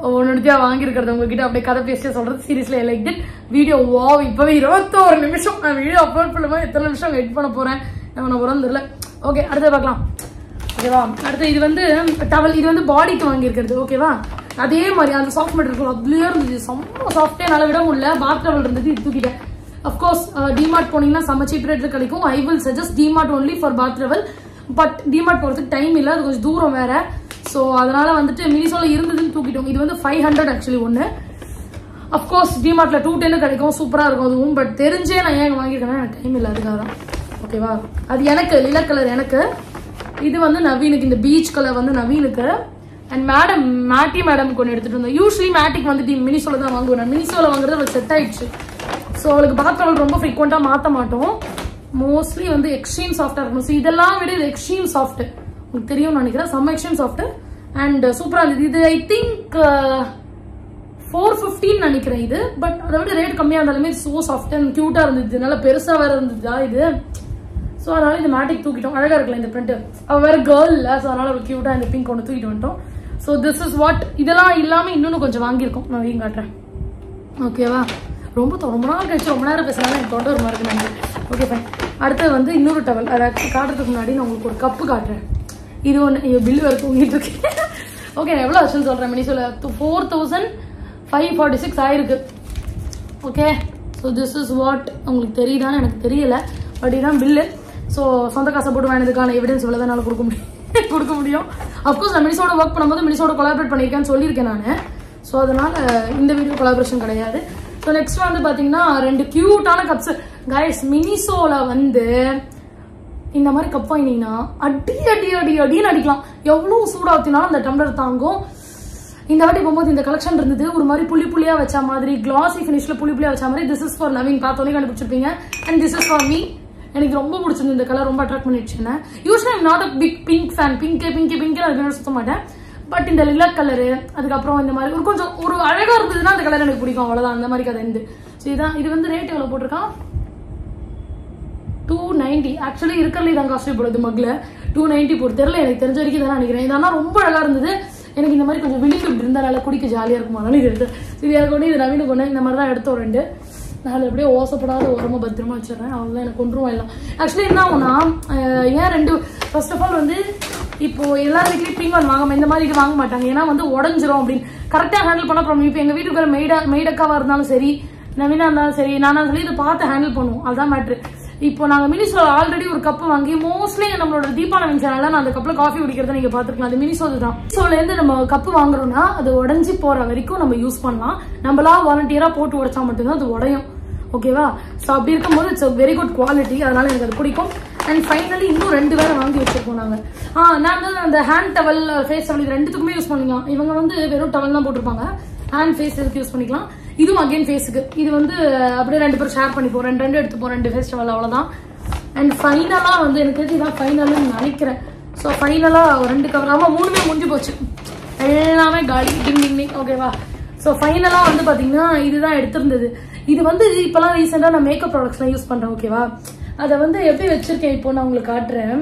ஒன்னுத்தியா வாங்கியிருக்கிறது உங்ககிட்ட அப்படியே கதை பேசிட்டு சொல்றது. Seriously like that video. Wow, இப்பவே 21 நிமிஷம் நான் வீடியோ அப்லோட் பண்ணும்போது எத்தனை நிமிஷம் வெயிட் பண்ண போறேன் நான் போறோம் தெரியல. ஓகே, அடுத்து பார்க்கலாம். ஓகேவா, அடுத்து இது வந்து டவல். இது வந்து பாடிக்கு வாங்கியிருக்கிறது. ஓகேவா, அதே மாதிரி அந்த சாஃப்ட் மெட்டீரியல் அதுலயே இருந்துச்சு, செம்ம சாஃப்டே, நல்லா விட முடியல. பாத் டவல் இருந்தது, இது தூக்கிட்டேன். அப்கோர்ஸ் டிமார்ட் போனீங்கன்னா செம்ம சீப் ரேட்ல கிடைக்கும். I will suggest DMart only for path towel. But DMart போறதுக்கு டைம் இல்லை, அது கொஞ்சம் தூரம் வேற. ஸோ அதனால வந்துட்டு மினிசோல இருந்ததுன்னு தூக்கிட்டோம். இது வந்து 500 ஆக்சுவலி ஒன்று. அப்கோர்ஸ் டிமார்ட்ல 210 கிடைக்கும், சூப்பரா இருக்கும் அதுவும். பட் தெரிஞ்சே நான் ஏன் வாங்கியிருக்கேன்னா எனக்கு டைம் இல்லை, அதுக்காக தான். ஓகேவா, அது எனக்கு லிலா கலர் எனக்கு. இது வந்து நவீனுக்கு, இந்த பீச் கலர் வந்து நவீனுக்கு. அண்ட் மேடம் மேடமுக்கு ஒன்று எடுத்துட்டு வந்தோம். யூஸ்வலி மேட்டிக் வந்துட்டு மினிசோல தான் வாங்குவேன். நான் மினிசோல வாங்குறது அவளுக்கு செட் ஆயிடுச்சு. ஸோ அவளுக்கு பாத்ரூம் ரொம்ப ஃப்ரீக்வெண்டா மாற்ற மாட்டோம். மோஸ்ட்லி வந்து எக்ஸ்ட்ரீம் சாஃப்டா இருக்கும். ஸோ இதெல்லாம் விட இது எக்ஸ்ட்ரீம் சாஃப்ட், உங்களுக்கு தெரியும்னு நினைக்கிறேன். செம்ம எக்ஸ்ட்ரீம் சாஃப்ட் அண்ட் சூப்பரா இருந்தது. இது ஐ திங்க் 415 நினைக்கிறேன் இது. பட் அதை விட ரேட் கம்மியா இருந்தாலுமே சோ சாஃப்ட் அண்ட் கியூட்டா இருந்தது, நல்லா பெருசா வேற இருந்ததா இது. ஸோ அதனால இந்த மேட்டிக் தூக்கிட்டோம். அழகா இருக்குல்ல இந்த பிரிண்ட். அவ வேற கேர்ள் இல்ல, ஸோ அதனால ஒரு கியூட்டா இந்த பிங்க் ஒன்று தூக்கிட்டு வந்துட்டோம். So this is what. இதெல்லாம் இல்லாம இன்னொன்னு கொஞ்சம் வாங்கியிருக்கோம், நான் வீங்க காட்டுறேன். ஓகேவா, ரொம்ப நாள் கழிச்சு ரொம்ப நேரம் பேசுறாங்க, எனக்கு தொண்டை ஒரு மாதிரி இருக்கு. Okay fine. அடுத்து வந்து இன்னொரு டவல். அதை ஆக்சுவலி காட்டுறதுக்கு முன்னாடி நான் உங்களுக்கு ஒரு கப்பு காட்டுறேன். இது ஒன்று பில் வேறு தூங்கிட்டு இருக்கு. ஓகே, நான் எவ்வளோ ஆச்சுன்னு சொல்றேன். மினிசோல 4546 ஆயிருக்கு. Okay, so this is what. உங்களுக்கு தெரியுதான்னு எனக்கு தெரியல, பட் இதுதான் பில்லு. ஸோ சொந்த காசை போட்டு வாங்கினதுக்கான எவிடன்ஸ் இவ்வளோ தான் என்னால் கொடுக்க முடியும். அப்கோர்ஸ் நான் மினிசோட ஒர்க் பண்ணும்போது மினிசோட கொலாபரேட் பண்ணியிருக்கேன்னு சொல்லியிருக்கேன் நான். ஸோ அதனால இந்த வீடியோ கொலாபரேஷன் கிடையாது. ஸோ நெக்ஸ்ட் வந்து பார்த்தீங்கன்னா 2 கியூட்டான கப்ஸ். கைஸ், மினிசோல வந்து இந்த மாதிரி கப் வாங்கினீங்கன்னா அடின்னு அடிக்கலாம். எவ்வளவு சூடா ஊத்தினாலும் அந்த டம்ளர் தாங்கும். இந்த வாட்டி போகும்போது இந்த கலெக்ஷன் இருந்தது, ஒரு மாதிரி புள்ளியா வச்ச மாதிரி, கிளாசி பினிஷ்ல புள்ளியா வச்ச மாதிரி. திஸ் இஸ் ஃபார் நவீன், பார்த்தோன்னே கண்டுபிடிச்சிருப்பீங்க. And this is for me. எனக்கு ரொம்ப பிடிச்சிருந்து இந்த கலர், ரொம்ப அட்ராக்ட் பண்ணிடுச்சு. Usually I'm not a big pink fan. Pink அதுக்கு சுத்த மாட்டேன். பட் இந்த லிலா கலரு, அதுக்கப்புறம் இந்த மாதிரி கொஞ்சம் ஒரு அழகா இருந்ததுன்னா அந்த கலர் எனக்கு பிடிக்கும், அவ்வளவுதான். அந்த மாதிரி கதை இருந்து. ஸோ இதான். இது வந்து ரேட் எவ்வளவு போட்டிருக்கான்? 290. ஆக்சுவலி இருக்கிறதுல இதான் காஸ்ட்லி போடுறது. மக்ல 290 போட்டு தெரியல, எனக்கு தெரிஞ்ச வரைக்கும் தான் நினைக்கிறேன். இதெல்லாம் ரொம்ப அழகா இருந்தது. எனக்கு இந்த மாதிரி கொஞ்சம் விழிப்பு இருந்தால குடிக்க ஜாலியா இருக்கும், அதனால இது எடுத்து. இது எனக்கு ஒன்று, இது நவீனுக்கு ஒன்று. இந்த மாதிரி தான் எடுத்தோம் 2. நான் எப்படியே ஓசப்படாத ஓரமா பத்திரமா வச்சிடறேன். அவங்க எனக்கு கொண்டுருவா இல்லை. ஆக்சுவலி என்ன ஆகும்னா, ஏன் 2 ஃபர்ஸ்ட் ஆஃப் ஆல் வந்து இப்போ எல்லா வீட்லயும் பீங்கான் வாங்காம இந்த மாதிரி இது வாங்க மாட்டாங்க. ஏன்னா வந்து உடஞ்சிரும் அப்படின்னு கரெக்டா ஹேண்டில் பண்ண ப்ராப்ளம். இப்போ எங்க வீட்டுக்கு மெய்டக்காவா இருந்தாலும் சரி, நவீனா இருந்தாலும் சரி, நானா சொல்லி இதை பார்த்து ஹேண்டில் பண்ணுவோம், அதுதான் மேட்ரு. இப்போ நாங்க மினிசோ ஆல்ரெடி ஒரு கப் வாங்கி, மோஸ்ட்லி நம்மளோட தீபாவளி சேனல்ல நான் அந்த கப்ல காஃபி குடிக்கிறத நீங்க பாத்துக்கலாம். அது மினிசோ தான். மினிசோல இருந்து நம்ம கப்பு வாங்குறோம்னா அது உடஞ்சி போற வரைக்கும் நம்ம யூஸ் பண்ணலாம். நம்மளா வாலண்டியரா போட்டு உடைச்சா மட்டும்தான் அது உடையும். ஓகேவா, சோ அப்படி இருக்கும்போது இட்ஸ் வெரி குட் குவாலிட்டி, அதனால எனக்கு அது பிடிக்கும். அண்ட் ஃபைனலி இன்னும் 2 வேற வாங்கி வச்சிருக்கோம் நாங்க. நான் வந்து அந்த ஹேண்ட் டவல், ஃபேஸ் டவல், இது 2த்துக்குமே யூஸ் பண்ணிக்கலாம். இவங்க வந்து வெறும் டவல் தான் போட்டிருப்பாங்க, ஹேண்ட் ஃபேஸ் இதுக்கு யூஸ் பண்ணிக்கலாம். இதுவும் அகைன் ஃபேஸுக்கு. இது வந்து அப்படியே 2 பேரும் ஷேர் பண்ணிப்போம். 2 எடுத்துப்போம், 2 ஃபேஸ் டவல், அவ்வளவுதான். அண்ட் ஃபைனலா வந்து எனக்கு இதுதான் ஃபைனல்னு நினைக்கிறேன். ஸோ ஃபைனலா 2 கவர், ஆமா 3மே முடிஞ்சு போச்சு, எல்லாமே காலி. டிங். ஓகேவா, ஸோ ஃபைனலா வந்து பாத்தீங்கன்னா இதுதான் எடுத்திருந்தது. இது வந்து இப்பெல்லாம் ரீசெண்டா நான் மேக்கப் ப்ராடக்ட்ஸ்லாம் யூஸ் பண்றேன். ஓகேவா, அதை வந்து எப்படி வச்சிருக்கேன் இப்போ நான் உங்களுக்கு காட்டுறேன்.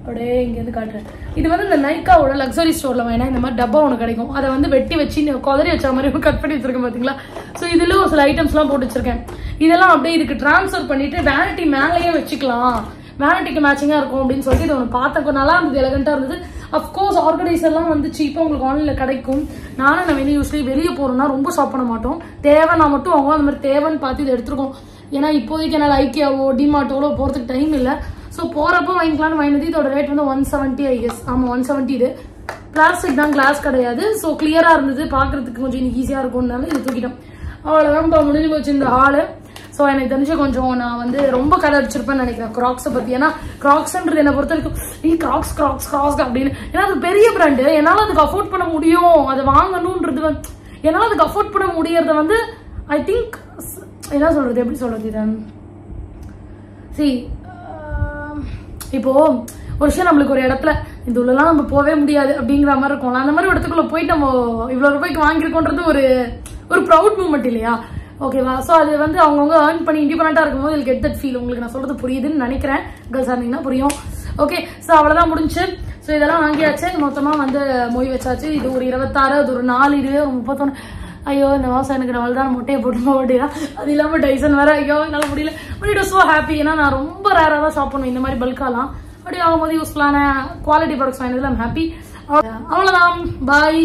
அப்படியே இங்க இருந்து காட்டுறேன். இது வந்து இந்த நைக்காவோட லக்ஸரி ஸ்டோர்ல வேணா இந்த மாதிரி டப்பா ஒன்று கிடைக்கும். அதை வந்து வெட்டி வச்சு குதறி வச்ச மாதிரி கட் பண்ணி வச்சிருக்கேன் பாத்தீங்களா. ஸோ இதுல ஒரு சில ஐட்டம்ஸ் எல்லாம் போட்டு வச்சிருக்கேன். இதெல்லாம் அப்படியே இதுக்கு டிரான்ஸ்ஃபர் பண்ணிட்டு வேனிட்டி மேலேயே வச்சுக்கலாம், வேனிட்டிக்கு மேட்சிங்கா இருக்கும் அப்படின்னு சொல்லிட்டு இது ஒன்று பார்த்தா நல்லா இருந்தது, எலகண்டா இருந்தது. அப்கோர்ஸ் ஆர்கனைசர்லாம் வந்து சீப்பா உங்களுக்கு ஆன்லைன்ல கிடைக்கும். நானும் நான் யூஸ்வலி வெளியே போறோம்னா ரொம்ப ஷாப் பண்ண மாட்டோம், தேவைன்னா மட்டும் அவங்க அந்த மாதிரி தேவைன்னு பார்த்து இதை எடுத்துருக்கோம். ஏன்னா இப்போதைக்கு என்னால் ஐக்கியாவோ டிமார்ட்டோட போறதுக்கு டைம் இல்லை. ஸோ போறப்போ வாங்கிக்கலாம்னு வாங்கினது. இதோட ரேட் வந்து 170 ஐ கெஸ். ஆமா 170. இது பிளாஸ்டிக் தான், கிளாஸ் கிடையாது. ஸோ கிளியரா இருந்தது, பாக்குறதுக்கு கொஞ்சம் இன்னைக்கு ஈஸியா இருக்கும்னால இது தூக்கிட்டோம். அவ்வளவுதான் முடிஞ்சு போச்சு இந்த ஹாலு. ஸோ எனக்கு தெரிஞ்சு கொஞ்சம் நான் வந்து ரொம்ப கதை அடிச்சிருப்பேன்னு நினைக்கிறேன் கிராக்ஸை பத்தி. ஏன்னா கிராக்ஸ்ன்றது என்னை பொறுத்த வரைக்கும் கிராக்ஸ் கிராக்ஸ் கிராக்ஸ் அப்படின்னு, ஏன்னா அது பெரிய பிராண்டு, என்னால அதுக்கு அஃபோர்ட் பண்ண முடியும், அதை வாங்கணும்ன்றது வந்து என்னால அதுக்கு அஃபோர்ட் பண்ண முடியறத வந்து ஐ திங்க் என்ன சொல்றது, எப்படி சொல்றது இதை இப்போ ஒரு விஷயம் நம்மளுக்கு ஒரு இடத்துல இந்த உள்ளலாம் நம்ம போவே முடியாது அப்படிங்கிற மாதிரி இருக்கும்ல, அந்த மாதிரி இடத்துக்குள்ள போயிட்டு நம்ம இவ்வளவு ரூபாய்க்கு வாங்கிருக்கோன்றது ஒரு ப்ரௌட் மூமெண்ட் இல்லையா? ஓகேவா? ஸோ அது வந்து அவங்கவுங்க ஏர்ன் பண்ணி இண்டிபெண்டா இருக்கும்போது இதுக்கு கெட் தட் ஃபீல். உங்களுக்கு நான் சொல்றது புரியுதுன்னு நினைக்கிறேன், கேர்ள்ஸா இருந்தீங்கன்னா புரியும். ஓகே, ஸோ அவ்வளவுதான் முடிஞ்சு. ஸோ இதெல்லாம் வாங்கியாச்சு, மொத்தமா வந்து மொய் வச்சாச்சு. இது ஒரு 26, அது ஒரு 4, இது ஒரு 31. ஐயோ இந்த மாசம் எனக்கு நாள் தான் மொட்டையை போட்டு போட்டியா, அது இல்லாம டைசன் வேற. ஐயோ என்னால முடியல. But it was so happy. ஏன்னா நான் ரொம்ப ரேரா தான் ஷாப் பண்ணுவேன் இந்த மாதிரி பல்காலாம். அப்படி ஆகும்போது யூஸ்ஃபுல்லான குவாலிட்டி ப்ராடக்ட்ஸ் வாங்கினதுல ஐம் ஹாப்பி. அவ்வளவுதான், பாய்.